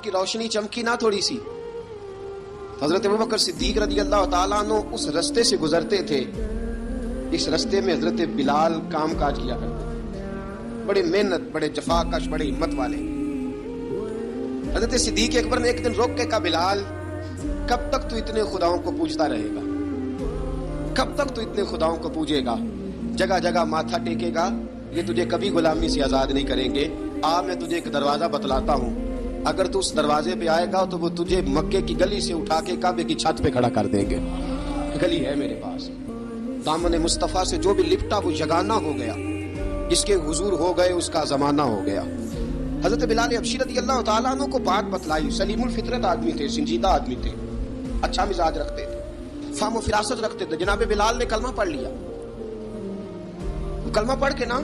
کی روشنی چمکی نہ تھوڑی سی. حضرت ابوبکر صدیق رضی اللہ تعالیٰ عنہ اس رستے سے گزرتے تھے. اس رستے میں حضرت بلال کام کاج کیا کرتے تھے, بڑے محنت, بڑے جفاکش, بڑے ہمت والے. حضرت صدیق اکبر نے ایک دن روک کے کہا, بلال کب تک تو اتنے خداؤں کو پوجتا رہے گا, کب تک تو اتنے خداؤں کو پوجے گا, جگہ جگہ ماتھا ٹیکے گا, یہ تجھے کبھی غلامی سے آزاد نہیں کریں گے. میں تجھے ایک دروازہ بتلاتا ہوں, اگر تو اس دروازے پہ آئے گا تو وہ تجھے مکے کی گلی سے اٹھا کے کعبے کی چھت پہ کھڑا کر دیں گے. گلی ہے میرے پاس, دامن مصطفیٰ سے جو بھی لپٹا وہ یگانہ ہو گیا, جس کے حضور ہو گئے اس کا زمانہ ہو گیا. حضرت بلال حبشی رضی اللہ تعالیٰ عنہ کو بات بتلائی. سلیم الفطرت آدمی تھے, سنجیدہ آدمی تھے, اچھا مزاج رکھتے تھے, فہم و فراست رکھتے تھے. جناب بلال نے کلمہ پڑھ لیا. کلمہ پڑھ کے نا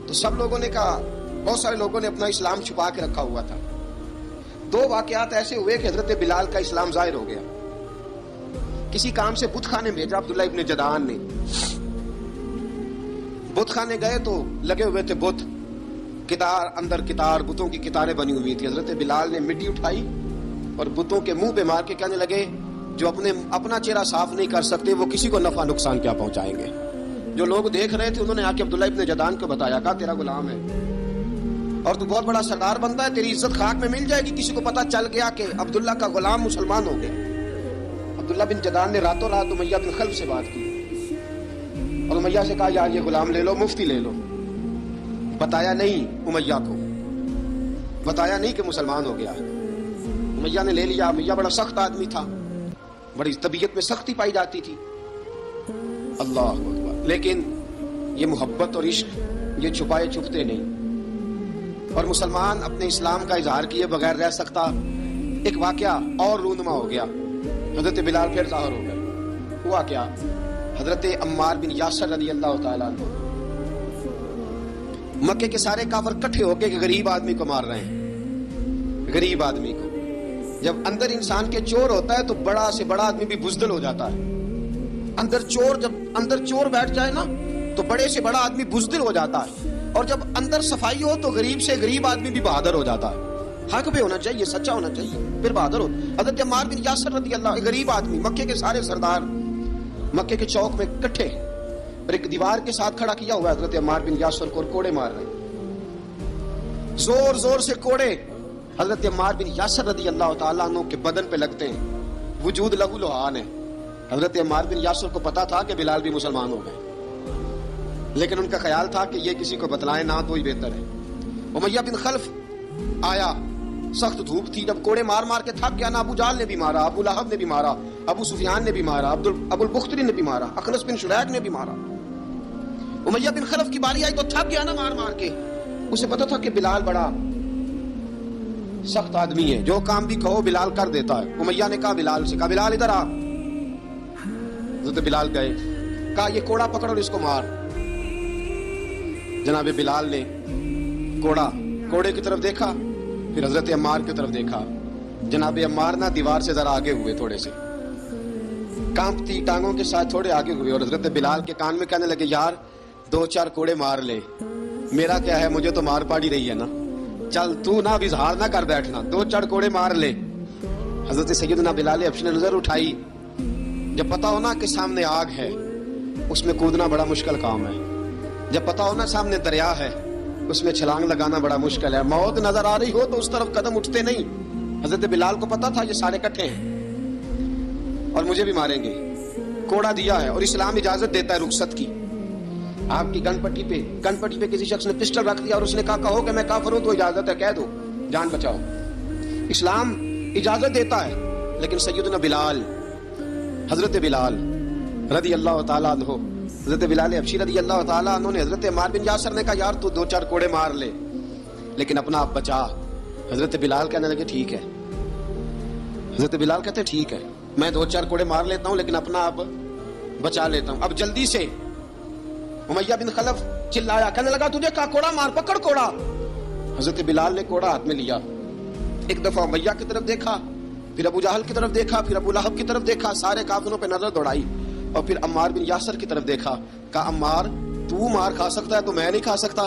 تو سب لوگوں نے کہا, بہت سارے لوگوں نے اپنا اسلام چھپا کے رکھا ہوا تھا. 2 واقعات ایسے ہوئے کہ حضرت بلال کا اسلام ظاہر ہو گیا. کسی کام سے بت خانے بھیجا عبداللہ ابن جدعان نے. بت خانے گئے تو لگے ہوئے تھے بت, کتار اندر کتار, بتوں کی کتاریں بنی ہوئی تھی. حضرت بلال نے مٹی اٹھائی اور بتوں کے منہ پہ مار کے کہنے لگے, جو اپنا چہرہ صاف نہیں کر سکتے وہ کسی کو نفع نقصان کیا پہنچائیں گے. جو لوگ دیکھ رہے تھے انہوں نے آ کے عبداللہ ابن جدعان کو بتایا, کہا تیرا غلام ہے اور تو بہت بڑا سردار بنتا ہے, تیری عزت خاک میں مل جائے گی کسی کو پتا چل گیا کہ عبداللہ کا غلام مسلمان ہو گیا. عبداللہ بن جدعان نے راتوں رات امیہ بن خلف سے بات کی اور امیہ سے کہا, یار یہ غلام لے لو, مفتی لے لو. بتایا نہیں امیہ کو, بتایا نہیں کہ مسلمان ہو گیا. امیہ نے لے لیا. امیہ بڑا سخت آدمی تھا, بڑی طبیعت میں سختی پائی جاتی تھی. اللہ اکبر. لیکن یہ محبت اور عشق یہ چھپائے چھپتے نہیں, اور مسلمان اپنے اسلام کا اظہار کیے بغیر رہ سکتا. ایک واقعہ اور رونما ہو گیا. حضرت بلال پھر ظاہر ہو گئے. ہوا کیا, حضرت عمار بن یاسر رضی اللہ تعالیٰ عنہ, مکے کے سارے کافر کٹھے ہو کے غریب آدمی کو مار رہے ہیں. غریب آدمی کو, جب اندر انسان کے چور ہوتا ہے تو بڑا سے بڑا آدمی بھی بزدل ہو جاتا ہے. جب اندر چور بیٹھ جائے نا تو بڑے سے بڑا آدمی بزدل ہو جاتا ہے, اور جب اندر صفائی ہو تو غریب سے غریب آدمی بھی بہادر ہو جاتا ہے. حق پہ ہونا چاہیے, سچا ہونا چاہیے, پھر بہادر ہو. حضرت عمار بن یاسر رضی اللہ, غریب آدمی, مکے کے سارے سردار مکے کے چوک میں اکٹھے اور ایک دیوار کے ساتھ کھڑا کیا ہوا ہے. حضرت عمار بن یاسر کو کوڑے مار رہے ہیں, زور زور سے کوڑے. حضرت عمار بن یاسر رضی اللہ تعالیٰ عنہ کے بدن پہ لگتے ہیں, وجود لہو لہان ہے. حضرت عمار بن یاسر کو پتا تھا کہ بلال بھی مسلمان ہو گئے, لیکن ان کا خیال تھا کہ یہ کسی کو بتلائے نہ تو ہی بہتر ہے. امیہ بن خلف آیا, سخت دھوپ تھی, جب کوڑے مار مار کے تھک گیا نا, ابو جہل نے بھی مارا, ابو لہب نے بھی مارا, ابو سفیان نے بھی مارا, ابو البختری نے بھی مارا, اخنس بن شریک نے بھی مارا. امیہ بن خلف کی باری آئی تو تھک گیا نا مار مار کے. اسے پتا تھا کہ بلال بڑا سخت آدمی ہے, جو کام بھی کہو بلال کر دیتا ہے. امیہ نے کہا بلال سے, کہا بلال ادھر آ. حضرت بلال گئے, کہا یہ کوڑا پکڑ اور اس کو مار. جناب بلال نے کوڑے کی طرف دیکھا, پھر حضرت عمار کی طرف دیکھا. جناب عمار نہ دیوار سے ذرا آگے ہوئے, تھوڑے سے کانپتی ٹانگوں کے ساتھ تھوڑے آگے ہوئے, اور حضرت بلال کے کان میں کہنے لگے, یار 2-4 کوڑے مار لے, میرا کیا ہے, مجھے تو مار پاڑی رہی ہے نا, چل تو نہ اب اظہار نہ کر بیٹھنا, 2-4 کوڑے مار لے. حضرت سیدنا بلال حبشی نے نظر اٹھائی. جب پتا ہونا کہ سامنے آگ ہے اس میں کودنا بڑا مشکل کام ہے, جب پتا ہونا سامنے دریا ہے اس میں چھلانگ لگانا بڑا مشکل ہے. موت نظر آ رہی ہو تو اس طرف قدم اٹھتے نہیں. حضرت بلال کو پتا تھا یہ سارے کٹھے ہیں اور مجھے بھی ماریں گے. کوڑا دیا ہے اور اسلام اجازت دیتا ہے رخصت کی. آپ کی گن پٹی پہ کسی شخص نے پسٹل رکھ دیا اور اس نے کہا کہو کہ میں کافر ہوں تو اجازت ہے, کہہ دو, جان بچاؤ. اسلام اجازت دیتا ہے. لیکن سیدنا بلال, حضرت بلال رضی اللہ تعالیٰ عنہ, حضرت بلال حبشی رضی اللہ تعالیٰ عنہ نے حضرت عمار بن یاسر نے کہا یار تو 2-4 کوڑے مار لے لیکن اپنا آپ بچا. حضرت بلال کہنے لگے ٹھیک ہے. حضرت بلال کہتے ٹھیک ہے, میں 2-4 کوڑے مار لیتا ہوں لیکن اپنا آپ بچا لیتا ہوں. اب جلدی سے امیہ بن خلف چلایا, کہنے لگا تجھے کہا کوڑا مار, پکڑ کوڑا. حضرت بلال نے کوڑا ہاتھ میں لیا, ایک دفعہ امیہ کی طرف دیکھا, پھر ابو جہل کی طرف دیکھا, پھر ابو لہب کی طرف دیکھا, سارے کافروں پہ نظر دوڑائی, اور پھر عمار بن یاسر کی طرف دیکھا. کہا عمار تو مار کھا سکتا ہے تو میں نہیں کھا سکتا.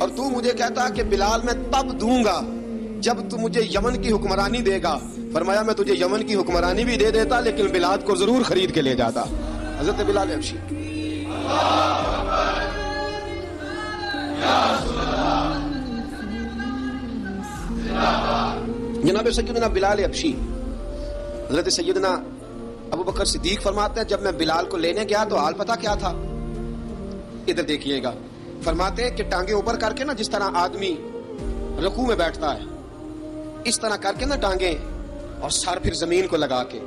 اور تو مجھے کہتا کہ بلال میں تب دوں گا جب تو مجھے یمن کی حکمرانی دے گا. فرمایا میں تجھے یمن کی حکمرانی بھی دے دیتا لیکن بلال کو ضرور خرید کے لے جاتا. حضرت بلال حبشی. جناب سیدنا بلال حبشی. حضرت سیدنا ابو بکر صدیق فرماتے ہیں جب میں بلال کو لینے گیا تو حال پتہ کیا تھا؟ ادھر دیکھیے گا. فرماتے ہیں کہ ٹانگیں اوپر کر کے نا جس طرح آدمی رکوع میں بیٹھتا ہے اس طرح کر کے نا ٹانگیں اور سر پھر زمین کو لگا کے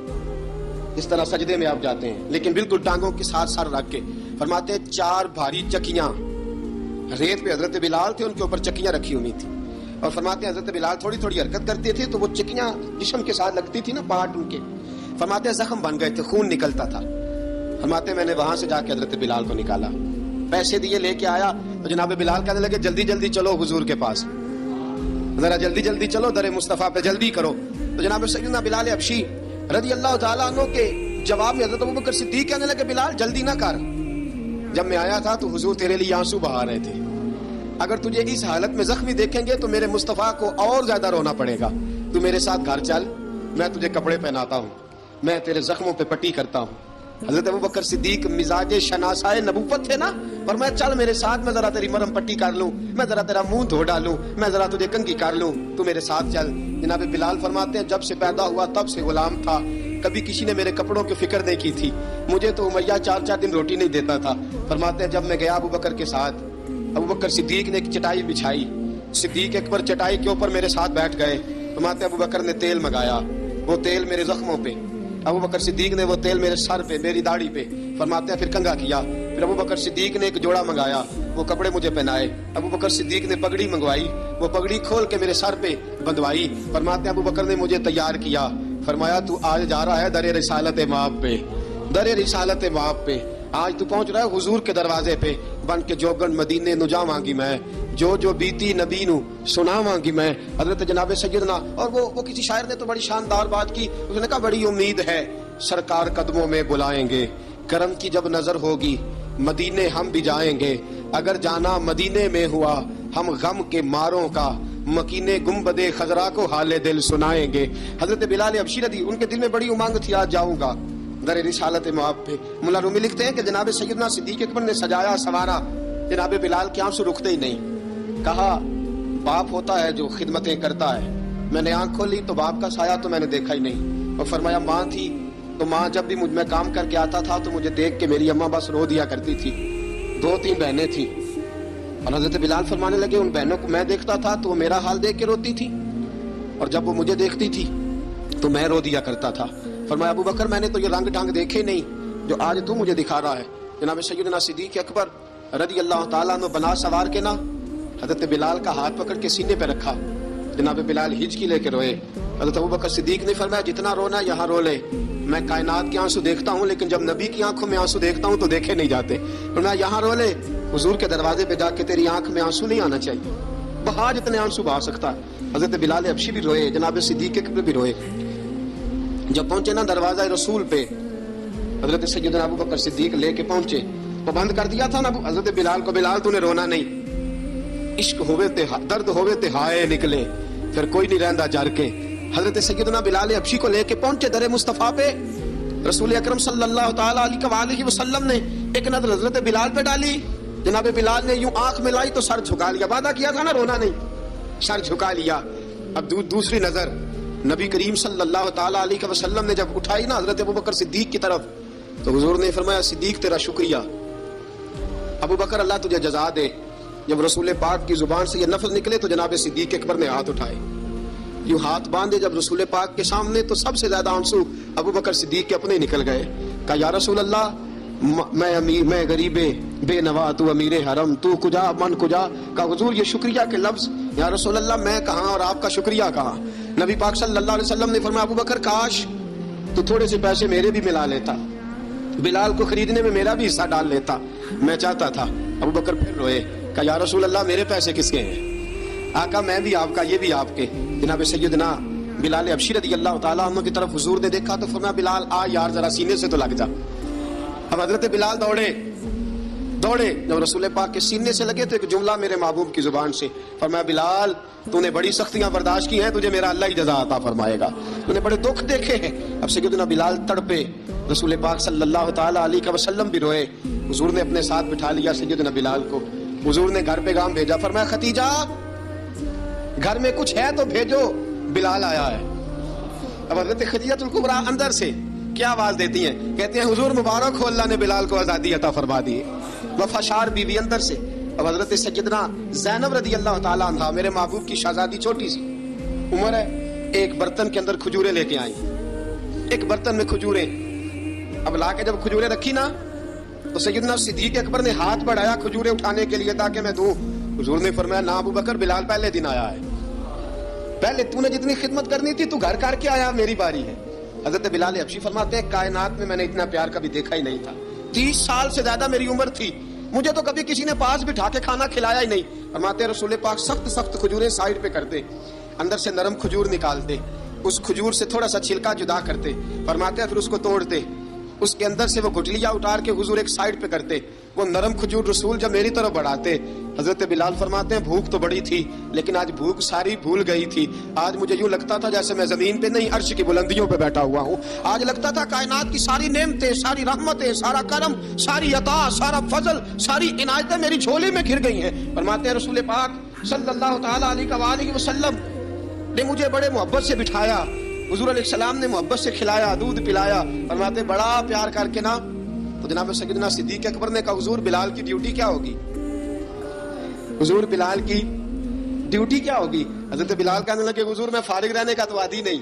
اس طرح سجدے میں آپ جاتے ہیں لیکن بالکل ٹانگوں کے ساتھ سر رکھ کے. فرماتے ہیں 4 بھاری چکیاں ریت پہ حضرت بلال تھے ان کے اوپر چکیاں رکھی ہوئی تھی اور فرماتے ہیں حضرت بلال تھوڑی تھوڑی حرکت کرتے تھے تو وہ چکیاں جسم کے ساتھ لگتی تھی نا پاٹ ان کے. فرماتے ہیں زخم بن گئے تھے خون نکلتا تھا. فرماتے ہیں میں نے وہاں سے جا کے حضرت بلال کو نکالا پیسے دیے لے کے آیا تو جناب بلال کہنے لگے جلدی جلدی چلو حضور کے پاس ذرا جلدی جلدی چلو در مصطفیٰ پہ جلدی کرو. تو جناب سیدنا بلال حبشی رضی اللہ تعالیٰ عنہ کے جواب میں حضرت ابوبکر صدیق کہنے لگے بلال جلدی نہ کر جب میں آیا تھا تو حضور تیرے لیے آنسو بہا رہے تھے. اگر تجھے اس حالت میں زخمی دیکھیں گے تو میرے مصطفیٰ کو اور زیادہ رونا پڑے گا. تو میرے ساتھ گھر چل میں تجھے کپڑے پہناتا ہوں میں تیرے زخموں پہ پٹی کرتا ہوں. حضرت ابوبکر صدیق مزاج شناسائے نبوت تھے نا اور میں چل میرے ساتھ میں ذرا تیری مرم پٹی کر لوں میں ذرا تیرا منہ دھو ڈالوں میں ذرا تجھے کنگھی کر لوں تو میرے ساتھ چل. جناب بلال فرماتے ہیں جب سے پیدا ہوا تب سے غلام تھا کبھی کسی نے میرے کپڑوں کی فکر نہیں کی تھی. مجھے تو امیہ 4 دن روٹی نہیں دیتا تھا. فرماتے ہیں جب میں گیا ابوبکر کے ساتھ ابوبکر صدیق نے ایک چٹائی بچھائی صدیق اکبر چٹائی کے اوپر میرے ساتھ بیٹھ گئے. فرماتے ہیں ابوبکر نے تیل منگایا وہ تیل میرے زخموں پہ ابوبکر صدیق نے وہ تیل میرے سر پہ میری داڑھی پہ فرماتے ہیں پھر کنگھا کیا. پھر ابوبکر صدیق نے ایک جوڑا منگایا وہ کپڑے مجھے پہنائے. ابوبکر صدیق نے پگڑی منگوائی وہ پگڑی کھول کے میرے سر پہ بندھوائی. فرماتے ہیں ابوبکر نے مجھے تیار کیا. فرمایا تو آج جا رہا ہے در رسالت مآب پہ در رسالت مآب پہ آج تو پہنچ رہا ہے حضور کے دروازے پہ بن کے جوگن مدینے نو جاواں گی میں جو بیتی نبی نو سناواں گی میں. حضرت جناب سیدنا اور وہ کسی شاعر نے تو بڑی شاندار بات کی. اس نے کہا بڑی امید ہے سرکار قدموں میں بلائیں گے کرم کی جب نظر ہوگی مدینے ہم بھی جائیں گے اگر جانا مدینے میں ہوا ہم غم کے ماروں کا مکینے گنبدے خضرا کو حال دل سنائیں گے. حضرت بلال حبشی رضی ان کے دل میں بڑی امنگ تھی آج جاؤں گا در رسالت مآب پہ. ملا رومی لکھتے ہیں کہ جناب سیدنا صدیق اکبر نے سجایا سوارا جناب بلال کے آنسو رکتے ہی نہیں. کہا باپ ہوتا ہے جو خدمتیں کرتا ہے. میں نے آنکھ کھولی تو باپ کا سایہ تو میں نے دیکھا ہی نہیں. اور فرمایا ماں تھی تو ماں جب بھی میں کام کر کے آتا تھا تو مجھے دیکھ کے میری اماں بس رو دیا کرتی تھی. 2-3 بہنیں تھیں اور حضرت بلال فرمانے لگے ان بہنوں کو میں دیکھتا تھا تو وہ میرا حال دیکھ کے روتی تھی اور جب وہ مجھے دیکھتی تھی تو میں رو دیا کرتا تھا. فرمایا ابو بکر میں نے تو یہ رنگ ڈھنگ دیکھے نہیں جو آج تو مجھے دکھا رہا ہے. جناب سیدنا صدیق اکبر رضی اللہ تعالیٰ عنہ بنا سوار کے نا حضرت بلال کا ہاتھ پکڑ کے سینے پہ رکھا. جناب بلال ہچکی لے کے روئے. حضرت ابو بکر صدیق نے فرمایا جتنا رونا یہاں رو لے میں کائنات کے آنسو دیکھتا ہوں لیکن جب نبی کی آنکھوں میں آنسو دیکھتا ہوں تو دیکھے نہیں جاتے. فرمایا یہاں رو لے حضور کے دروازے پہ جا کے تیری آنکھ میں آنسو نہیں آنا چاہیے. بہا جتنے آنسو بہا سکتا ہے. حضرت بلال حبشی بھی روئے جناب صدیق اکبر بھی روئے. جب پہنچے نا دروازہ رسول پہ حضرت سیدنا ابو بکر صدیق لے کے پہنچے تو بند کر دیا تھا نا حضرت بلال کو. بلال تو نے رونا نہیں عشق ہوئے تے درد ہوئے تے ہائے نکلے پھر کوئی نہیں رہندا جر کے. حضرت سیدنا بلال حبشی کو لے کے پہنچے در مصطفیٰ پہ. رسول اکرم صلی اللہ تعالی علیہ وسلم نے ایک نظر حضرت بلال پہ ڈالی. جناب بلال نے یوں آنکھ ملائی تو سر جھکا لیا. وعدہ کیا تھا نا رونا نہیں سر جھکا لیا. اب دوسری نظر نبی کریم صلی اللہ تعالی علیہ وسلم نے جب اٹھائی نا حضرت ابوبکر صدیق کی طرف تو حضور نے فرمایا صدیق تیرا شکریہ. ابو بکر اللہ تجھے جزا دے. جب رسول پاک کی زبان سے یہ لفظ نکلے تو جناب صدیق اکبر نے ہاتھ اٹھائے یوں ہاتھ باندھے جب رسول پاک کے سامنے تو سب سے زیادہ آنسو ابو بکر صدیق کے اپنے نکل گئے. کہا یا رسول اللہ میں غریب بے نوا تو امیر حرم تو کجا من کجا. کہا حضور یہ شکریہ کے لفظ یا رسول اللہ میں کہاں اور آپ کا شکریہ کہاں. نبی پاک صلی اللہ علیہ وسلم نے فرمایا ابو بکر کاش تو تھوڑے سے پیسے میرے بھی ملا لیتا بلال کو خریدنے میں میرا بھی حصہ ڈال لیتا میں چاہتا تھا. ابو بکر پھر روئے. کہا یا رسول اللہ میرے پیسے کس کے ہیں. آقا میں بھی آپ کا یہ بھی آپ کے. جناب سیدنا بلال حبشی رضی اللہ تعالیٰ عنہ کی طرف حضور نے دیکھا تو فرمایا بلال آ یار ذرا سینے سے تو لگ جا. اب حضرت بلال دوڑے، جب رسول پاک کے سینے سے لگے تو ایک جملہ میرے محبوب کی زبان سے فرمایا، بلال تو نے بڑی سختیاں برداشت کی ہیں، تجھے میرا اللہ ہی جزا عطا فرمائے گا، تو نے بڑے دکھ دیکھے ہیں۔ اب سیدنا بلال تڑپے، رسول پاک صلی اللہ تعالی علیہ وسلم بھی روئے۔ حضور نے اپنے ساتھ بٹھا لیا سیدنا بلال کو، حضور نے گھر پیغام بھیجا، فرمایا ختیجہ گھر میں کچھ ہے تو بھیجو، بلال آیا ہے۔ اب حضرت خدیجہ الکبریٰ اندر سے کیا آواز دیتی ہیں، کہتی ہیں حضور مبارک ہو، اللہ نے بلال کو آزادی عطا فرما دی۔ وفاشار بیوی اندر سے، اب حضرت سیدنا زینب رضی اللہ تعالی عنہا، میرے محبوب کی شہزادی، چھوٹی سی عمر ہے، ایک برتن کے اندر کھجوریں لے کے آئیں، ایک برتن میں کھجوریں، اب لا کے جب کھجوریں رکھی نا تو سیدنا صدیق اکبر نے ہاتھ بڑھایا کھجوریں اٹھانے کے لیے تاکہ میں دوں۔ حضور نے فرمایا نہ ابو بکر، بلال پہلے دن آیا ہے، پہلے تو نے جتنی خدمت کرنی تھی تو گھر کر کے آیا، میری باری ہے۔ حضرت بلال حبشی فرماتے ہیں کائنات میں نے اتنا پیار کبھی دیکھا ہی نہیں تھا، 30 سال سے زیادہ میری عمر تھی، مجھے تو کبھی کسی نے پاس بٹھا کے کھانا کھلایا ہی نہیں۔ فرماتے رسول پاک سخت کھجوریں سائڈ پہ کرتے، اندر سے نرم کھجور نکالتے، اس کھجور سے تھوڑا سا چھلکا جدا کرتے، فرماتے ہیں پھر اس کو توڑتے، اس کے اندر سے وہ گٹلیاں اتار کے حضور ایک سائڈ پہ کرتے، وہ نرم کھجور رسول جب میری طرف بڑھاتے، حضرت بلال فرماتے ہیں بھوک تو بڑی تھی لیکن آج بھوک ساری بھول گئی تھی، آج مجھے یوں لگتا تھا جیسے میں زمین پہ نہیں عرش کی بلندیوں پہ بیٹھا ہوا ہوں، آج لگتا تھا کائنات کی ساری نعمتیں، ساری رحمتیں، سارا کرم، ساری عطا، سارا فضل، ساری عنایتیں میری جھولی میں گھر گئی ہیں۔ فرماتے ہیں رسول پاک صلی اللہ تعالی علیہ وآلہ وسلم نے مجھے بڑے محبت سے بٹھایا، حضور علیہ السلام نے محبت سے کھلایا، دودھ پلایا، فرماتے بڑا پیار کر کے نا، تو جناب سیدنا صدیق اکبر نے کہا حضور بلال کی ڈیوٹی کیا ہوگی، حضور بلال کی ڈیوٹی کیا ہوگی؟ حضرت بلال کہنے لگے حضور میں فارغ رہنے کا تو عادی نہیں،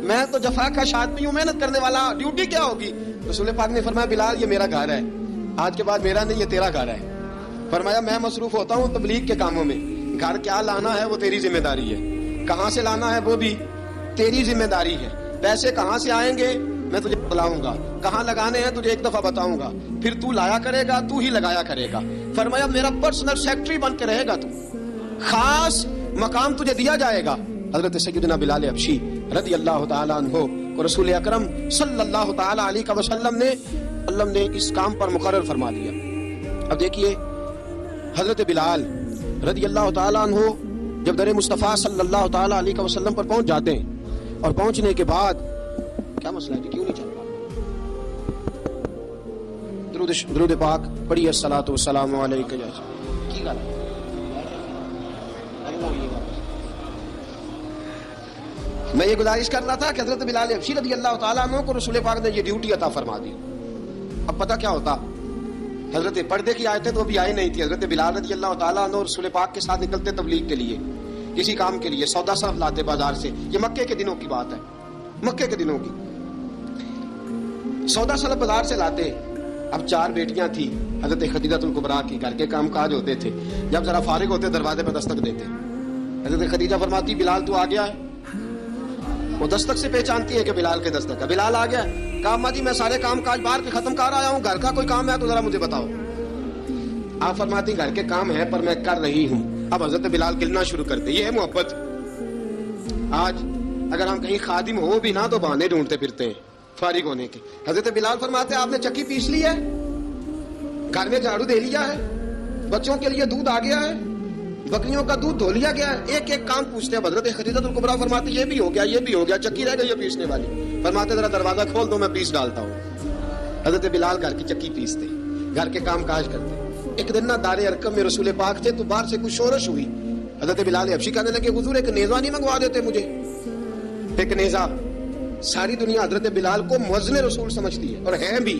میں تو جفا کا آدمی ہوں، محنت کرنے والا، ڈیوٹی کیا ہوگی؟ رسول پاک نے فرمایا بلال یہ میرا گھر ہے، آج کے بعد میرا نہیں یہ تیرا گھر ہے۔ فرمایا میں مصروف ہوتا ہوں تبلیغ کے کاموں میں، گھر کیا لانا ہے وہ تیری ذمہ داری ہے، کہاں سے لانا ہے وہ بھی تیری ذمہ داری ہے، پیسے کہاں سے آئیں گے میں تجھے بتلاؤں گا، کہاں لگانے ہیں تجھے ایک دفعہ بتاؤں گا، پھر تو لایا کرے گا، تو ہی لگایا کرے گا۔ فرمایا میرا پرسنل سیکٹری بن کے رہے گا، تو خاص مقام تجھے دیا جائے گا۔ حضرت سیدنا بلال حبشی رضی اللہ تعالیٰ عنہ کو رسول اکرم صلی اللہ تعالیٰ علیہ وسلم نے اس کام پر مقرر فرما دیا۔ اب دیکھیے حضرت بلال رضی اللہ تعالیٰ عنہ جب در مصطفیٰ صلی اللہ تعالیٰ علیہ وسلم پر پہنچ جاتے ہیں، اور پہنچنے کے بعد کیا مسئلہ ہے، کیوں نہیں چل رہا؟ درود پاک پڑھیے، الصلاۃ والسلام علیک یا کی گل ہے؟ میں یہ گزارش کر رہا تھا کہ حضرت بلال حبشی رضی اللہ تعالیٰ عنہ کو رسول پاک نے یہ ڈیوٹی عطا فرما دی۔ اب پتہ کیا ہوتا، حضرت پردے کی آیتیں تو ابھی آئی نہیں تھی، حضرت بلال رضی اللہ تعالیٰ عنہ رسول پاک کے ساتھ نکلتے تبلیغ کے لیے، کسی کام کے لیے، سودا صرف لاتے بازار سے، یہ مکے کے دنوں کی بات ہے، مکے کے دنوں کی سودا صرف بازار سے لاتے۔ اب 4 بیٹیاں تھیں حضرت خدیجہ الکبریٰ کی، گھر کے کام کاج ہوتے تھے، جب ذرا فارغ ہوتے دروازے پہ دستک دیتے، حضرت خدیجہ فرماتی بلال تو آ گیا ہے، وہ دستک سے پہچانتی ہے کہ بلال کے دستک ہے، بلال آ گیا ہے، کہا اما جی میں سارے کام کاج باہر کے ختم کر آیا ہوں، گھر کا کوئی کام ہے تو ذرا مجھے بتاؤ۔ آپ فرماتی گھر کے کام ہے پر میں کر رہی ہوں۔ اب حضرت بلال گلنا شروع کرتے، یہ ہے محبت۔ آج اگر ہم کہیں خادم ہو بھی نہ تو بہانے ڈھونڈتے پھرتے ہیں فارغ ہونے کے۔ حضرت بلال فرماتے آپ نے چکی پیس لی ہے، گھر میں جھاڑو دے لیا ہے، بچوں کے لیے دودھ آ گیا ہے، بکریوں کا دودھ دھو لیا گیا ہے، ایک ایک کام پوچھتے ہیں۔ حضرت خدیجہ الکبریٰ فرماتے یہ بھی ہو گیا، یہ بھی ہو گیا، چکی رہ گئی ہے پیسنے والی۔ فرماتے ذرا دروازہ کھول دو میں پیس ڈالتا ہوں۔ حضرت بلال گھر کی چکی پیستے، گھر کے کام کاج کرتے۔ ایک دن نہ دار ارقم میں رسول پاک تھے تو باہر سے کچھ شورش ہوئی، حضرت بلال حبشی کہنے لگے حضور ایک نیزہ نہیں منگوا دیتے مجھے؟ ایک نیزہ، ساری دنیا حضرت بلال کو مؤذن رسول سمجھتی ہے اور ہیں بھی،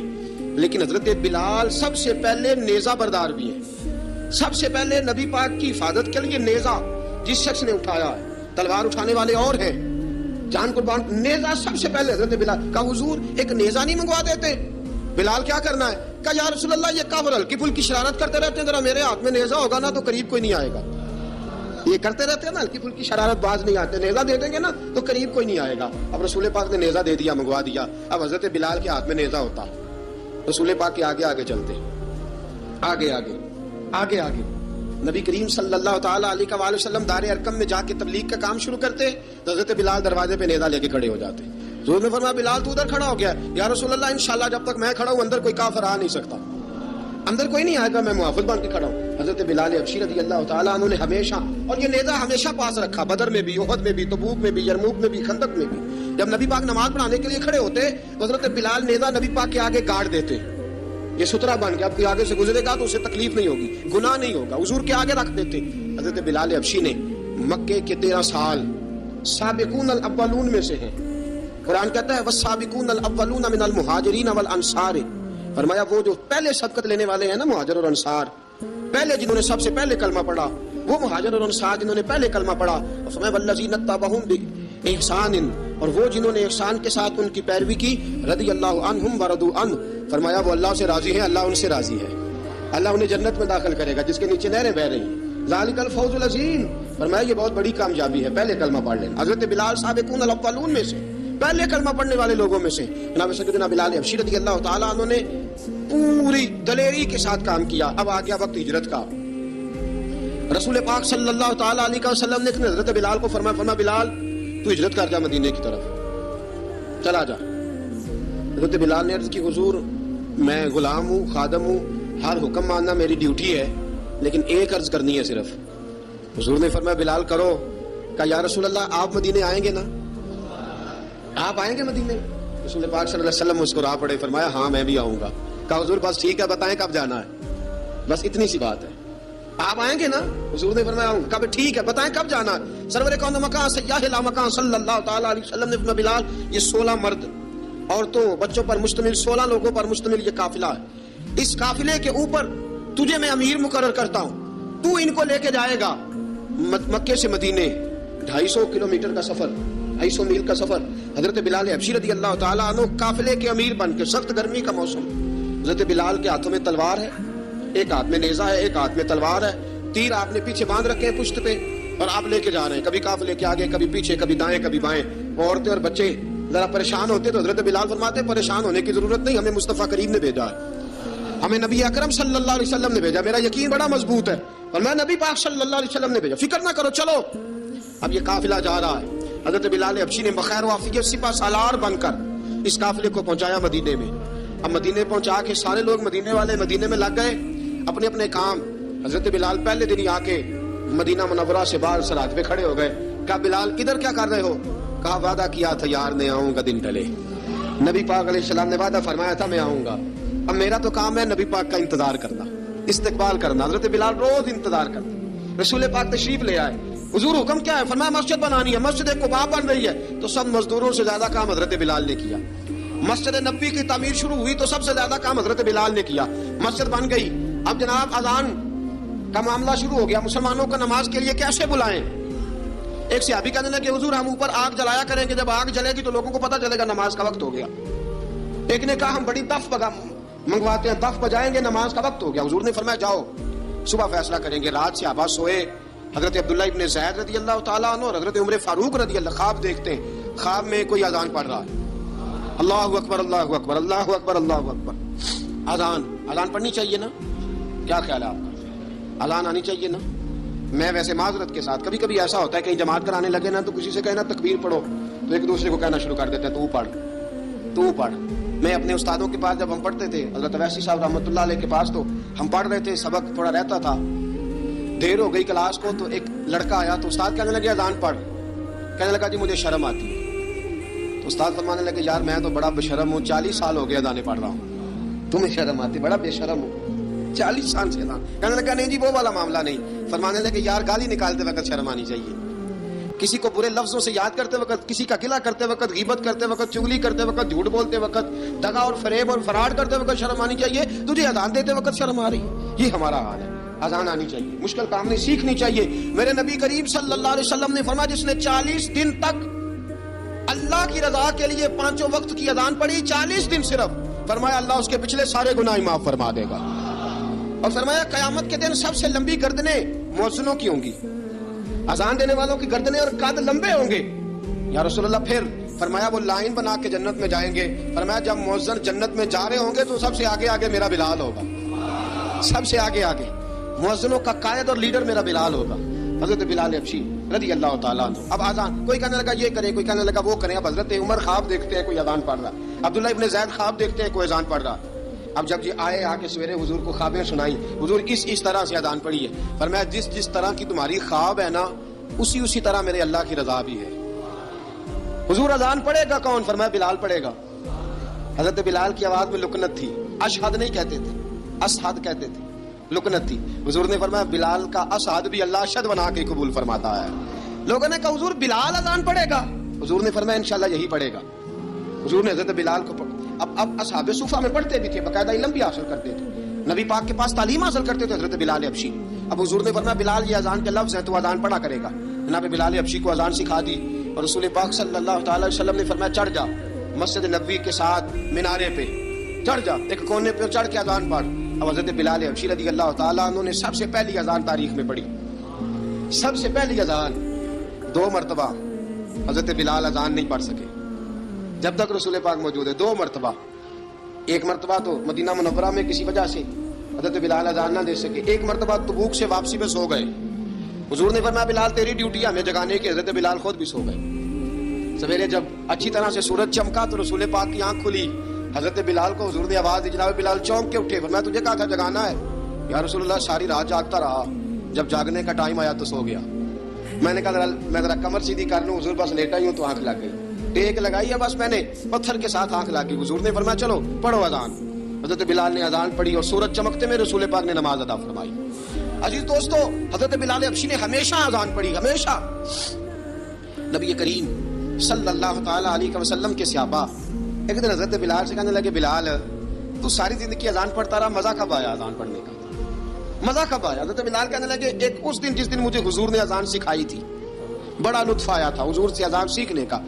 لیکن حضرت بلال سب سے پہلے نیزہ بردار بھی ہیں، سب سے پہلے نبی پاک کی حفاظت کے لیے نیزہ جس شخص نے اٹھایا ہے، تلوار اٹھانے والے اور ہیں، جان قربان، نیزہ سب سے پہلے حضرت بلال کا حضور ایک نیزہ نہیں منگوا دیتے؟ بلال کیا کرنا ہے؟ کہا یا رسول اللہ یہ کافر ہلکی پھلکی شرارت کرتے رہتے ہیں، ذرا میرے ہاتھ میں نیزہ ہوگا نا تو قریب کوئی نہیں آئے گا۔ یہ کرتے رہتے ہیں نا ہلکی پھلکی شرارت، باز نہیں آتے، نیزہ دے دیں گے نا تو قریب کوئی نہیں آئے گا۔ اب رسول پاک نے نیزہ دے دیا، منگوا دیا۔ اب حضرت بلال کے ہاتھ میں نیزہ ہوتا، رسول پاک کے آگے آگے چلتے، آگے آگے آگے آگے نبی کریم صلی اللہ تعالیٰ علیہ وآلہ وسلم دار ارقم میں جا کے تبلیغ کا کام شروع کرتے، تو حضرت بلال دروازے پہ نیزہ لے کے کھڑے ہو جاتے۔ حضور نے فرمایا بلال تو ادھر کھڑا ہو گیا، یا رسول اللہ انشاءاللہ جب تک میں کھڑا ہوں اندر کوئی کافر آ نہیں سکتا۔ اندر کوئی نہیں آئے گا، میں محافظ بن کے کھڑا ہوں۔ حضرت بلال حبشی رضی اللہ تعالیٰ عنہ نے ہمیشہ، اور یہ نیزہ ہمیشہ پاس رکھا، بدر میں بھی، احد میں بھی، تبوک میں بھی، یرموک میں بھی، خندق میں بھی۔ جب نبی پاک نماز پڑھانے کے لیے کھڑے ہوتے تو حضرت بلال نیزہ نبی پاک کے آگے گاڑ دیتے، یہ سترا بن کے اب کوئی آگے سے گزرے گا تو اسے تکلیف نہیں ہوگی، گناہ نہیں ہوگا، حضور کے آگے رکھ دیتے۔ حضرت بلال حبشی نے مکے کے 13 سال سابقون الاولون میں سے ہیں۔ قرآن کہتا ہے والسابقون الاولون من المہاجرین والانصار، فرمایا وہ جو پہلے سبقت لینے والے ہیں نا، مہاجر اور انصار، پہلے جنہوں نے سب سے پہلے کلمہ پڑھا، وہ مہاجر اور انصار جنہوں نے پہلے کلمہ پڑھا، فرمایا والذین اتبعوہم بإحسان، اور وہ جنہوں نے احسان کے ساتھ ان کی پیروی کی، رضی اللہ عنہم ورضوا عنہ، فرمایا وہ اللہ سے راضی ہیں، اللہ ان سے راضی ہے، اللہ انہیں جنت میں داخل کرے گا جس کے نیچے نہریں بہ رہی ہیں، ذالک الفوز العظیم، فرمایا یہ بہت بڑی کامیابی ہے، پہلے کلمہ پڑھ لینا۔ حضرت بلال سابقون الاولون میں سے، پہلے کلمہ پڑھنے والے لوگوں میں سے، جناب سیدنا بلال حبشی رضی اللہ تعالیٰ عنہ نے پوری دلیری کے ساتھ کام کیا۔ اب آ گیا وقت ہجرت کا۔ رسول پاک صلی اللہ تعالیٰ علیہ وسلم نے حضرت بلال کو فرمایا بلال تو ہجرت کر جا مدینے کی طرف، چلا جا۔ حضرت بلال نے عرض کی حضور میں غلام ہوں، خادم ہوں، ہر حکم ماننا میری ڈیوٹی ہے، لیکن ایک عرض کرنی ہے صرف۔ حضور نے فرمایا بلال کرو۔ کہا یا رسول اللہ آپ مدینے آئیں گے نا، آپ آئیں گے مدینے؟ رسول پاک صلی اللہ علیہ وسلم مسکرا پڑے، فرمایا ہاں میں بھی آؤں گا۔ کہا حضور بس ٹھیک ہے، بتائیں کب جانا ہے، بس اتنی سی بات ہے، آپ آئیں گے نا؟ حضور نے فرمایا آؤں گا۔ کہا ٹھیک ہے، بتائیں کب جانا ہے؟ سرور کون مکان سیاح لا مکان صلی اللہ تعالیٰ علیہ وسلم نے فرمایا بلال یہ 16 مرد عورتوں بچوں پر مشتمل 16 لوگوں پر مشتمل یہ قافلہ ہے، اس قافلے کے اوپر تجھے میں امیر مقرر کرتا ہوں، تو ان کو لے کے جائے گا مکے سے مدینے، 250 کلومیٹر کا سفر، 250 میل کا سفر۔ حضرت بلال حبشی رضی اللہ تعالیٰ عنہ قافلے کے امیر بن کے، سخت گرمی کا موسم، حضرت بلال کے ہاتھوں میں تلوار ہے، ایک ہاتھ میں نیزہ ہے، ایک ہاتھ میں تلوار ہے، تیر آپ نے پیچھے باندھ رکھے ہیں پشت پہ، اور آپ لے کے جا رہے ہیں، کبھی قافلے کے آگے، کبھی پیچھے، کبھی دائیں کبھی بائیں۔ عورتیں اور بچے ذرا پریشان ہوتے تو حضرت بلال فرماتے پریشان ہونے کی ضرورت نہیں، ہمیں مصطفیٰ کریم نے بھیجا ہے، ہمیں نبی اکرم صلی اللہ علیہ وسلم نے بھیجا، میرا یقین بڑا مضبوط ہے، اور میں نبی پاک صلی اللہ علیہ وسلم نے بھیجا، فکر نہ کرو چلو۔ اب یہ قافلہ جا رہا ہے، حضرت بلال حبشی نے بخیر وافیت سپہ سالار بن کر اس قافلے کو پہنچایا مدینے میں۔ اب مدینے پہنچا کے سارے لوگ مدینے والے مدینے میں لگ گئے اپنے اپنے کام۔ حضرت بلال پہلے دن ہی آ کے مدینہ منورہ سے باہر سرحد پہ کھڑے ہو گئے۔ کہا بلال کدھر کیا کر رہے ہو؟ کہا وعدہ کیا تھا یار نے آؤں گا دن ڈلے، نبی پاک علیہ السلام نے وعدہ فرمایا تھا میں آؤں گا، اب میرا تو کام ہے نبی پاک کا انتظار کرنا، استقبال کرنا۔ حضرت بلال روز انتظار کرتے، رسول پاک تشریف لے آئے، حضور حکم کیا ہے؟ فرمایا مسجد بنانی ہے، مسجد قباء بن رہی ہے، تو سب مزدوروں سے زیادہ کام حضرت بلال نے کیا۔ مسجد نبوی کی تعمیر شروع ہوئی تو سب سے زیادہ کام حضرت بلال نے کیا، مسجد بن گئی۔ اب جناب اذان کا معاملہ شروع ہو گیا، مسلمانوں کو نماز کے لیے کیسے بلائیں؟ ایک صحابی کہنے لگے حضور ہم اوپر آگ جلایا کریں گے، جب آگ جلے گی تو لوگوں کو پتہ چلے گا نماز کا وقت ہو گیا۔ ایک نے کہا ہم بڑی دف منگواتے ہیں، دف بجائیں گے، نماز کا وقت ہو گیا۔ حضور نے فرمایا جاؤ صبح فیصلہ کریں گے۔ رات صحابہ سوئے، حضرت عبداللہ ابن زید رضی اللہ تعالیٰ عنہ اور حضرت عمر فاروق رضی اللہ خواب دیکھتے ہیں، خواب میں کوئی اذان پڑھ رہا ہے، اللہ اکبر اللہ اکبر اللہ اکبر اللہ اکبر۔ اذان پڑھنی چاہیے نا؟ کیا خیال ہے آپ کا؟ اذان آنی چاہیے نا؟ میں ویسے معذرت کے ساتھ کبھی کبھی ایسا ہوتا ہے کہیں جماعت کرانے لگے نا تو کسی سے کہنا تکبیر پڑھو تو ایک دوسرے کو کہنا شروع کر دیتے ہیں تو پڑھ۔ میں اپنے استادوں کے پاس جب ہم پڑھتے تھے، حضرت ویسی صاحب رحمۃ اللہ علیہ کے پاس، تو ہم پڑھ رہے تھے، سبق تھوڑا رہتا تھا، دیر ہو گئی کلاس کو تو ایک لڑکا آیا تو استاد کہنے لگے اذان پڑھ، کہنے لگا جی مجھے شرم آتی ہے۔ تو استاد فرمانے لگے یار میں تو بڑا بے شرم ہوں، 40 سال ہو گئے اذانیں پڑھ رہا ہوں، تمہیں شرم آتی؟ بڑا بے شرم ہوں، 40 سال سے اذان۔ کہنے لگا نہیں جی وہ والا معاملہ نہیں۔ فرمانے لگے یار گالی نکالتے وقت شرم آنی چاہیے، کسی کو برے لفظوں سے یاد کرتے وقت، کسی کا گلہ کرتے وقت، غیبت کرتے وقت، چغلی کرتے وقت، جھوٹ بولتے وقت، دغا اور فریب اور فراڈ کرتے وقت شرم آنی چاہیے، تجھے اذان دیتے وقت شرم آ رہی؟ یہ ہمارا حال ہے۔ اذان آنی چاہیے، مشکل کام نہیں، سیکھنی چاہیے۔ میرے نبی کریم صلی اللہ علیہ وسلم نے فرمایا جس نے 40 دن تک اللہ کی رضا کے لیے 5 وقت کی اذان پڑھی، 40 دن صرف، فرمایا اللہ اس کے پچھلے سارے گناہ معاف فرما دے گا۔ اور فرمایا قیامت کے دن سب سے لمبی گردنیں مؤذنوں کی ہوں گی، اذان دینے والوں کی گردنیں اور قد لمبے ہوں گے۔ یا رسول اللہ پھر؟ فرمایا وہ لائن بنا کے جنت میں جائیں گے۔ فرمایا جب مؤذن جنت میں جا رہے ہوں گے تو سب سے آگے آگے میرا بلال ہوگا، سب سے آگے آگے مؤذنوں کا قائد اور لیڈر میرا بلال ہوگا، حضرت بلال حبشی رضی اللہ تعالیٰ عنہ۔ اب اذان کوئی کہنے لگا یہ کریں، کوئی کہنے لگا وہ کریں۔ اب حضرت عمر خواب دیکھتے ہیں کوئی اذان پڑھ رہا، عبداللہ ابن زید خواب دیکھتے ہیں کوئی اذان پڑھ رہا، اب جب یہ آئے آ کے سویرے حضور کو خوابیں سنائی، حضور اس طرح سے اذان پڑھی ہے، فرمایا جس طرح کی تمہاری خواب ہے نا اسی طرح میرے اللہ کی رضا بھی ہے۔ حضور اذان پڑھے گا کون؟ فرمایا بلال پڑھے گا۔ حضرت بلال کی آواز میں لکنت تھی، اشہد نہیں کہتے تھے، اشہد کہتے تھے، لکنت تھی۔ حضور نے فرمایا بلال کا اشہد بھی اللہ اشہد بنا کے قبول فرماتا ہے۔ لوگوں نے کہا حضور بلال اذان پڑھے گا؟ حضور نے فرمایا انشاءاللہ یہی پڑھے گا۔ حضور نے حضرت بلال کو اب اصحاب صوفہ میں پڑھتے بھی تھے، باقاعدہ علم بھی حاصل کرتے تھے، نبی پاک کے پاس تعلیم حاصل کرتے تھے حضرت بلال حبشی۔ اب حضور نے فرمایا بلال یہ اذان کے لفظ ہیں تو اذان پڑھا کرے گا۔ جناب بلال حبشی کو اذان سکھا دی اور رسول پاک صلی اللہ تعالی وسلم نے فرمایا چڑھ جا مسجد نبوی کے ساتھ مینارے پہ، چڑھ جا ایک کونے پہ چڑھ کے اذان پڑھ۔ اب حضرت بلال حبشی رضی اللہ تعالیٰ عنہ نے سب سے پہلی اذان تاریخ میں پڑھی، سب سے پہلی اذان 2 مرتبہ حضرت بلال اذان نہیں پڑھ سکے جب تک رسول پاک موجود ہے، 2 مرتبہ۔ ایک مرتبہ تو مدینہ منورہ میں کسی وجہ سے حضرت بلال اذان نہ دے سکے، ایک مرتبہ تبوک سے واپسی میں سو گئے۔ حضور نے فرمایا بلال تیری ڈیوٹی ہمیں جگانے کی، حضرت بلال خود بھی سو گئے۔ سویرے جب اچھی طرح سے سورج چمکا تو رسول پاک کی آنکھ کھلی، حضرت بلال کو حضور نے آواز دی، جناب بلال چونک کے اٹھے، فرمایا تجھے کہا تھا جگانا ہے؟ یا رسول اللہ ساری رات جاگتا رہا، جب جاگنے کا ٹائم آیا تو سو گیا۔ میں نے کہا میں ذرا کمر سیدھی کر لوں، حضور بس لیٹا ہی ہوں تو آنکھ لگ گئی، ٹیک لگائی ہے بس میں نے، پتھر کے ساتھ آنکھ لگ گئی۔ حضور نے فرمایا چلو پڑھو اذان۔ حضرت بلال نے اذان پڑھی اور سورج چمکتے میں رسول پاک نے نماز ادا فرمائی۔ عزیز دوستو حضرت بلال حبشی نے ہمیشہ اذان پڑھی، ہمیشہ۔ نبی کریم صلی اللہ تعالی علیہ وسلم کے صحابہ ایک دن حضرت بلال سے کہنے لگے بلال تو ساری زندگی اذان پڑھتا رہا، مزہ کب آیا اذان پڑھنے کا؟ مزہ کب آیا؟ حضرت بلال کہنے لگے ایک اس دن جس دن مجھے حضور نے اذان سکھائی تھی، بڑا لطف آیا تھا حضور سے اذان سیکھنے کا،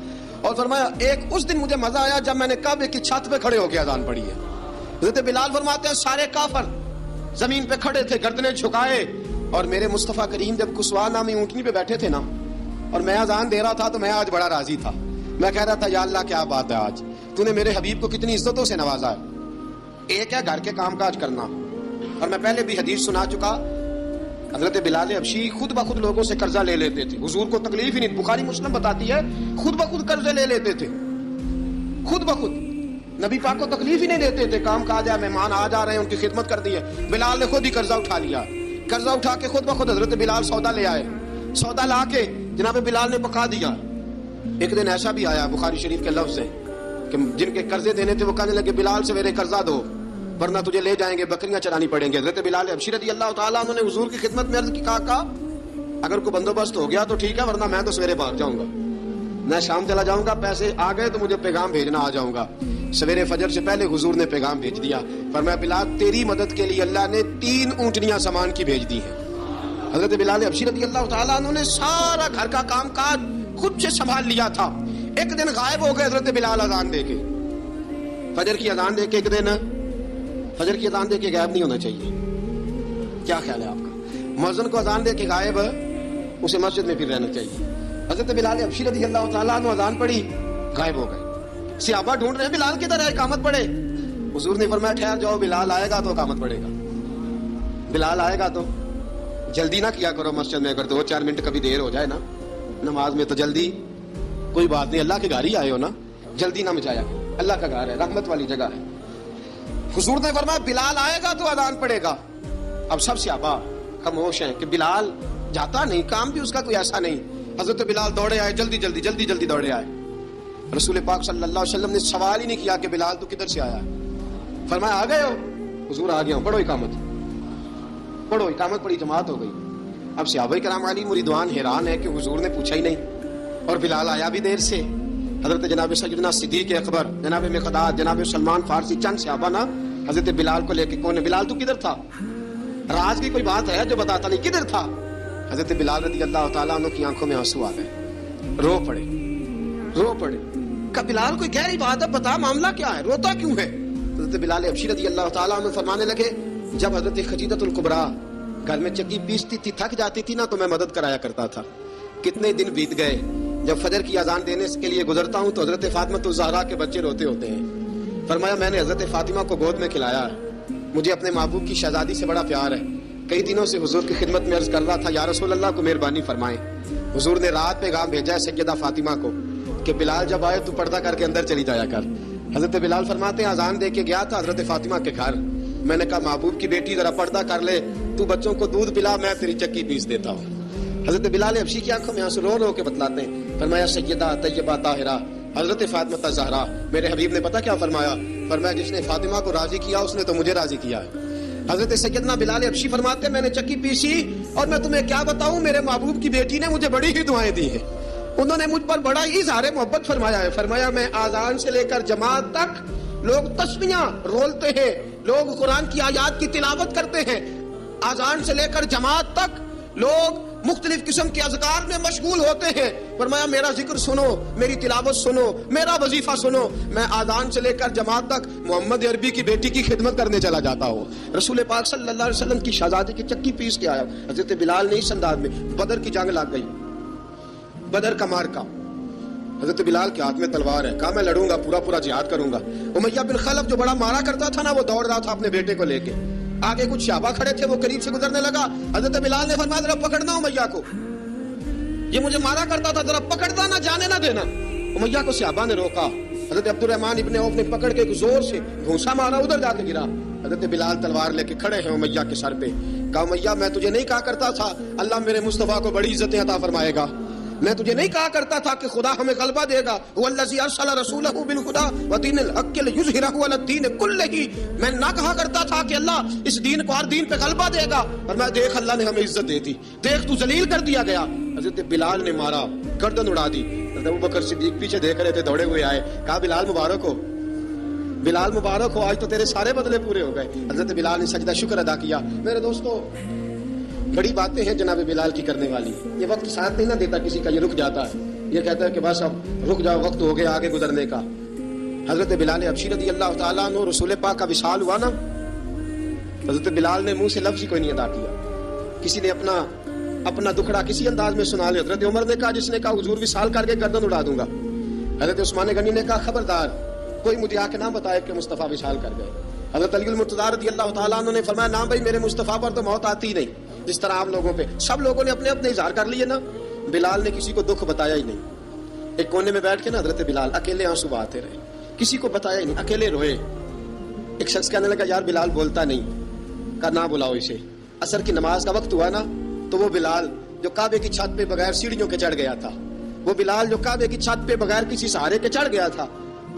اور فرمایا ایک اس دن مجھے مزہ آیا جب میں نے کعبے کی چھت پہ کھڑے ہو کے اذان پڑھی ہے۔ حضرت بلال فرماتے ہیں سارے کافر زمین پہ کھڑے تھے گردنیں جھکائے، اور میرے مصطفیٰ کریم جب کسوا نامی اونٹنی پہ بیٹھے تھے نا اور میں اذان دے رہا تھا تو میں آج بڑا راضی تھا، میں کہہ رہا تھا یا اللہ کیا بات ہے، آج تو نے میرے حبیب کو کتنی عزتوں سے نوازا ہے۔ ایک ہے گھر کے کام کاج کرنا، اور میں پہلے بھی حدیث سنا چکا، حضرت بلال حبشی خود بخود لوگوں سے قرضہ لے لیتے تھے، حضور کو تکلیف ہی نہیں، بخاری مسلم بتاتی ہے خود بخود قرضے لے لیتے تھے، خود بخود، نبی پاک کو تکلیف ہی نہیں دیتے تھے، کام کاج ہے، مہمان آ جا رہے ہیں ان کی خدمت کر دی ہے، بلال نے خود ہی قرضہ اٹھا لیا، قرضہ اٹھا کے خود بخود حضرت بلال سودا لے آئے، سودا لا کے جناب بلال نے پکا دیا۔ ایک دن ایسا بھی آیا بخاری شریف کے لفظ ہے کہ جن کے قرضے دینے تھے وہ کہنے لگے بلال سویرے قرضہ دو ورنہ تجھے لے جائیں گے، بکریاں چرانی پڑیں گے۔ حضرت بلال حبشی رضی اللہ تعالیٰ عنہ نے حضور کی خدمت میں عرض کی، کہا اگر کوئی بندوبست ہو گیا تو ٹھیک ہے ورنہ میں تو سویرے بھاگ جاؤں گا، میں شام چلا جاؤں گا، پیسے آ گئے تو مجھے پیغام بھیجنا آ جاؤں گا۔ سویرے فجر سے پہلے حضور نے پیغام بھیج دیا، فرمایا بلال تیری مدد کے لیے اللہ نے 3 اونٹنیاں سامان کی بھیج دی ہیں۔ حضرت بلال حبشی رضی اللہ تعالیٰ عنہ نے سارا گھر کا کام کاج خود سے سنبھال لیا تھا۔ ایک دن غائب ہو گئے حضرت بلال اذان دے کے، فجر کی اذان دے کے، ایک دن فجر کی اذان دے کے غائب نہیں ہونا چاہیے، کیا خیال ہے آپ کا؟ مؤذن کو اذان دے کے غائب اسے مسجد میں پھر رہنا چاہیے۔ حضرت بلال حبشی رضی اللہ تعالیٰ عنہ اذان پڑھی، غائب ہو گئے، صحابہ ڈھونڈ رہے ہیں بلال کی طرح اقامت پڑھے۔ حضور نے فرمایا ٹھہر جاؤ، بلال آئے گا تو اقامت پڑھے گا، بلال آئے گا تو جلدی نہ کیا کرو مسجد میں، اگر 2-4 منٹ کبھی دیر ہو جائے نا نماز میں تو جلدی کوئی بات نہیں، اللہ کے گھر ہی آئے ہو نا، جلدی نہ مچایا، اللہ کا گھر ہے، رحمت والی جگہ ہے۔ حضور نے فرمایا بلال آئے گا تو اذان پڑھے گا۔ اب سب صحابہ خاموش ہیں کہ بلال جاتا نہیں، کام بھی اس کا کوئی ایسا نہیں۔ حضرت بلال دوڑے آئے، جلدی دوڑے آئے۔ رسول پاک صلی اللہ علیہ وسلم نے سوال ہی نہیں کیا کہ بلال تو کدھر سے آیا ہے، فرمایا آ گئے ہو؟ حضور آ گیا ہوں، پڑھو اقامت، پڑھو اقامت پڑھی، جماعت ہو گئی۔ اب صحابہ کرام علی مریدوان حیران ہے کہ حضور نے پوچھا ہی نہیں اور بلال آیا بھی دیر سے۔ حضرت جناب سیدنا صدیق اکبر، جناب مقداد، جناب سلمان فارسی، چند صحابہ نا حضرت بلال کو لے کے، کون ہے بلال تو کدھر تھا؟ راز کی کوئی بات ہے جو بتاتا نہیں، کدھر تھا؟ حضرت بلال رضی اللہ تعالیٰ عنہ کی آنکھوں میں آنسو آ گئے، رو پڑے۔ کہ بلال کوئی گہری بات ہے، بتا معاملہ کیا ہے، روتا کیوں ہے؟ حضرت بلال حبشی رضی اللہ تعالیٰ عنہ فرمانے لگے جب حضرت خدیجہ الکبریٰ گھر میں چکی پیستی تھی، تھک جاتی تھی نا تو میں مدد کرایا کرتا تھا۔ کتنے دن بیت گئے، جب فجر کی اذان دینے کے لیے گزرتا ہوں تو حضرت فاطمہ الزہرا کے بچے روتے ہوتے ہیں۔ فرمایا میں نے حضرت فاطمہ کو گود میں کھلایا، مجھے اپنے محبوب کی شہزادی سے بڑا پیار ہے۔ کئی دنوں سے حضور کی خدمت میں عرض کر رہا تھا یا رسول اللہ کو مہربانی فرمائیں۔ حضور نے رات پیغام بھیجا ہے سیدہ فاطمہ کو کہ بلال جب آئے تو پردہ کر کے اندر چلی جایا کر، حضرت بلال فرماتے ہیں اذان دے کے گیا تھا حضرت فاطمہ کے گھر، میں نے کہا محبوب کی بیٹی ذرا پردہ کر لے، تو بچوں کو دودھ پلا، میں تیری چکی پیس دیتا ہوں۔ حضرت بلال حبشی کی آنکھوں میں آنسو رو رو کے بتلاتے ہیں، فرمایا سیدہ طیبہ طاہرہ حضرت فاطمہ زہرا، میرے حبیب نے پتہ کیا فرمایا؟ فرمایا جس نے فاطمہ کو راضی کیا اس نے تو مجھے راضی کیا ہے۔ حضرت سیدنا بلال حبشی فرماتے ہیں میں نے چکی پیسی اور میں تمہیں کیا بتاؤں، میرے محبوب کی بیٹی نے مجھے بڑی ہی دعائیں دی ہیں، انہوں نے مجھ پر بڑا ہی اظہار محبت فرمایا ہے۔ فرمایا میں آذان سے لے کر جماعت تک لوگ تسبیحاں رولتے ہیں، لوگ قرآن کی آیات کی تلاوت کرتے ہیں، آذان سے لے کر جماعت تک لوگ مختلف قسم کے اذکار میں مشغول ہوتے ہیں۔ فرمایا میرا ذکر سنو، میری تلاوت سنو، میرا وظیفہ سنو، میں آذان سے لے کر جماعت تک محمد عربی کی بیٹی کی خدمت کرنے چلا جاتا ہوں۔ رسول پاک صلی اللہ علیہ وسلم کی شہزادی کی چکی پیس کے آیا۔ حضرت بلال نے اس انداز میں، بدر کی جنگ لگ گئی، بدر کا مارکا، حضرت بلال کے ہاتھ میں تلوار ہے، کہا میں لڑوں گا، پورا جہاد کروں گا۔ امیہ بن خلف جو بڑا مارا کرتا تھا نا، وہ دوڑ رہا تھا اپنے بیٹے کو لے کے، آگے کچھ صحابہ کھڑے تھے، وہ قریب سے گزرنے لگا، حضرت بلال نے فرمایا ذرا پکڑنا امیہ کو، یہ مجھے مارا کرتا تھا، ذرا پکڑنا، نہ جانے نہ دینا۔ امیہ کو صحابہ نے روکا، حضرت عبد الرحمن ابن عوف نے پکڑ کے زور سے گھونسا مارا، ادھر جا کے گرا۔ حضرت بلال تلوار لے کے کھڑے ہیں امیہ کے سر پہ، کہا امیہ میں تجھے نہیں کہا کرتا تھا اللہ میرے مصطفیٰ کو بڑی عزتیں عطا فرمائے گا، میں تجھے نہیں کہا کرتا تھا کہ خدا ہمیں غلبہ دے گا، والذی ارسل رسولہ بالہدی ودین الحق لیظہرہ علی الدین کلہ، میں نہ کہا کرتا تھا کہ اللہ اس دین کو ہر دین پہ غلبہ دے گا، اور میں دیکھ اللہ نے ہمیں عزت دے دی، دیکھ تو ذلیل کر دیا گیا۔ حضرت بلال نے مارا، گردن اڑا دی۔ حضرت ابوبکر صدیق پیچھے دیکھ رہے تھے، دوڑے ہوئے آئے، کہا بلال مبارک ہو، بلال مبارک ہو، آج تو تیرے سارے بدلے پورے ہو گئے۔ حضرت بلال نے سجدہ شکر ادا کیا۔ میرے دوستو بڑی باتیں ہیں جناب بلال کی کرنے والی، یہ وقت ساتھ نہیں نہ دیتا کسی کا، یہ رک جاتا ہے، یہ کہتا ہے کہ بس اب رک جاؤ، وقت ہو گیا آگے گزرنے کا۔ حضرت بلال حبشی رضی اللہ تعالیٰ عنہ، رسول پاک کا وصال ہوا نا، حضرت بلال نے منہ سے لفظ ہی کوئی نہیں ادا کیا، کسی نے اپنا دکھڑا کسی انداز میں سنا لیا۔ حضرت عمر نے کہا، جس نے کہا حضور وصال کر کے گردن اڑا دوں گا۔ حضرت عثمان غنی نے کہا خبردار کوئی مجھے آ کے نہ بتائے کہ مصطفیٰ وصال کر گئے۔ حضرت علی المرتضیٰ رضی اللہ تعالیٰ عنہ نے فرمایا نہ بھائی، میرے مصطفیٰ پر تو موت آتی ہی نہیں، جس طرح آپ لوگوں پہ سب لوگوں نے اپنے اپنے اظہار کر لیے نا، بلال نے کسی کو دکھ بتایا ہی نہیں۔ ایک کونے میں بیٹھ کے نا حضرت بلال اکیلے آنسو بہاتے رہے، کسی کو بتایا ہی نہیں، اکیلے روئے۔ ایک شخص کہنے لگا یار بلال بولتا نہیں، کہا نہ بلاؤ اسے۔ عصر کی نماز کا وقت ہوا نا، تو وہ بلال جو کعبے کی چھت پہ بغیر سیڑھیوں کے چڑھ گیا تھا، وہ بلال جو کعبے کی چھت پہ بغیر کسی سہارے کے چڑھ گیا تھا،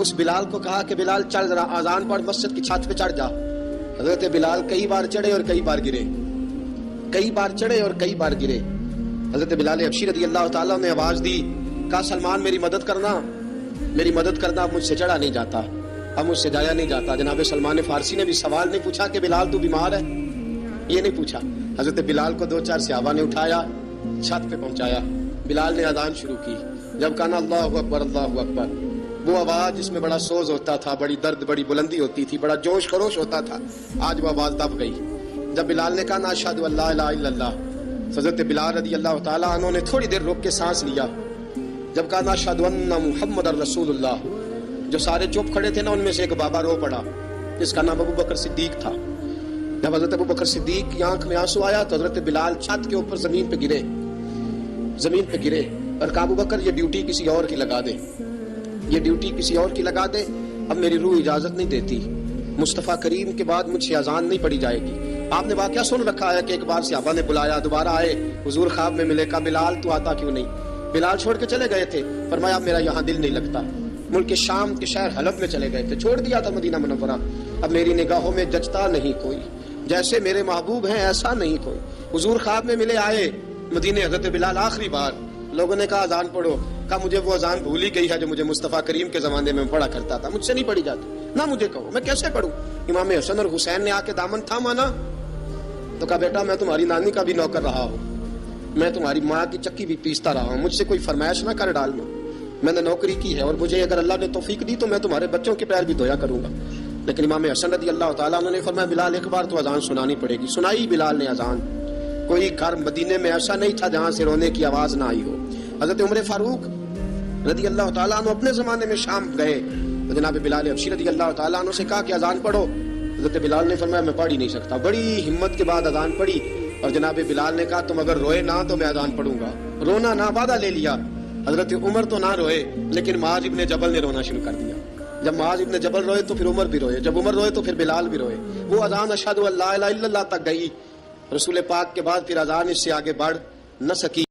اس بلال کو کہا کہ بلال چڑھ ذرا، آذان پڑھ، مسجد کی چھت پہ چڑھ جا۔ حضرت بلال کئی بار چڑھے اور کئی بار گرے، کئی بار چڑھے اور کئی بار گرے۔ حضرت بلال حبشی رضی اللہ تعالیٰ نے آواز دی، کہا سلمان میری مدد کرنا، میری مدد کرنا، اب مجھ سے چڑھا نہیں جاتا، اب مجھ سے جایا نہیں جاتا۔ جناب سلمان فارسی نے بھی سوال نہیں پوچھا کہ بلال تو بیمار ہے، یہ نہیں پوچھا۔ حضرت بلال کو دو چار صحابہ نے اٹھایا، چھت پہ پہنچایا، بلال نے اذان شروع کی۔ جب کہا نا اللہ اکبر اللہ اکبر، وہ آواز جس میں بڑا سوز ہوتا تھا، بڑی درد، بڑی بلندی ہوتی تھی، بڑا جوش خروش ہوتا تھا، آج وہ آواز دب گئی۔ جب بلال نے کہا نا اشہد ان لا الہ الا اللہ، حضرت بلال رضی اللہ تعالیٰ عنہ نے تھوڑی دیر رک کے سانس لیا۔ جب کہا نا اشہد ان محمد رسول اللہ، جو سارے چپ کھڑے تھے نا، ان میں سے ایک بابا رو پڑا جس کا نام ابوبکر صدیق تھا۔ جب حضرت ابوبکر صدیق کی آنکھ میں آنسو آیا تو حضرت بلال چھت کے اوپر زمین پہ گرے اور کہا ابوبکر یہ ڈیوٹی کسی اور کی لگا دے، یہ ڈیوٹی کسی اور کی لگا دے، اب میری روح اجازت نہیں دیتی، مصطفیٰ کریم کے بعد مجھ سے اذان نہیں پڑھی جائے گی۔ آپ نے واقعہ سن رکھا ہے کہ ایک بار صحابہ نے بلایا، دوبارہ آئے، حضور خواب میں ملے، کہا بلال تو آتا کیوں نہیں؟ بلال چھوڑ کے چلے گئے تھے، فرمایا میرا یہاں دل نہیں لگتا، ملک شام کے شہر حلب میں چلے گئے تھے، چھوڑ دیا تھا مدینہ منورہ، اب میری نگاہوں میں جچتا نہیں کوئی، جیسے میرے محبوب ہیں ایسا نہیں کوئی۔ حضور خواب میں ملے، آئے مدینے، حضرت بلال آخری بار، لوگوں نے کہا اذان پڑھو، کہا مجھے وہ اذان بھول ہی گئی ہے جو مجھے مصطفیٰ کریم کے زمانے میں پڑھا کرتا تھا، مجھ سے نہیں پڑھی جاتی، نہ مجھے کہو، میں کیسے پڑھوں؟ امام حسن اور حسین نے آ کے دامن تھاما نا، تو کہا بیٹا میں تمہاری نانی کا بھی نوکر رہا ہوں، میں تمہاری ماں کی چکی بھی پیستا رہا ہوں، مجھ سے کوئی فرمائش نہ کر ڈالنا، میں نے نوکری کی ہے، اور مجھے اگر اللہ نے توفیق دی تو میں تمہارے بچوں کے پیر بھی دھویا کروں گا۔ لیکن امام حسن رضی اللہ تعالیٰ عنہ نے فرمایا بلال ایک بار تو اذان سنانی پڑے گی۔ سنائی بلال نے اذان، کوئی گھر مدینے میں ایسا نہیں تھا جہاں سے رونے کی آواز نہ آئی ہو۔ حضرت عمر فاروق رضی اللہ تعالیٰ عنہ اپنے زمانے میں شام گئے تو جناب بلال حبشی رضی اللہ تعالیٰ عنہ سے کہا کہ اذان پڑھو، حضرت بلال نے فرمایا میں پڑھ ہی نہیں سکتا، بڑی ہمت کے بعد اذان پڑھی، اور جناب بلال نے کہا تم اگر روئے نہ تو میں اذان پڑھوں گا، رونا نہ، وعدہ لے لیا۔ حضرت عمر تو نہ روئے لیکن معاذ ابن جبل نے رونا شروع کر دیا، جب معاذ ابن جبل روئے تو پھر عمر بھی روئے، جب عمر روئے تو پھر بلال بھی روئے. وہ اذان اشہد ان لا الہ الا اللہ تک گئی، رسول پاک کے بعد پھر اذان اس سے آگے بڑھ نہ سکی.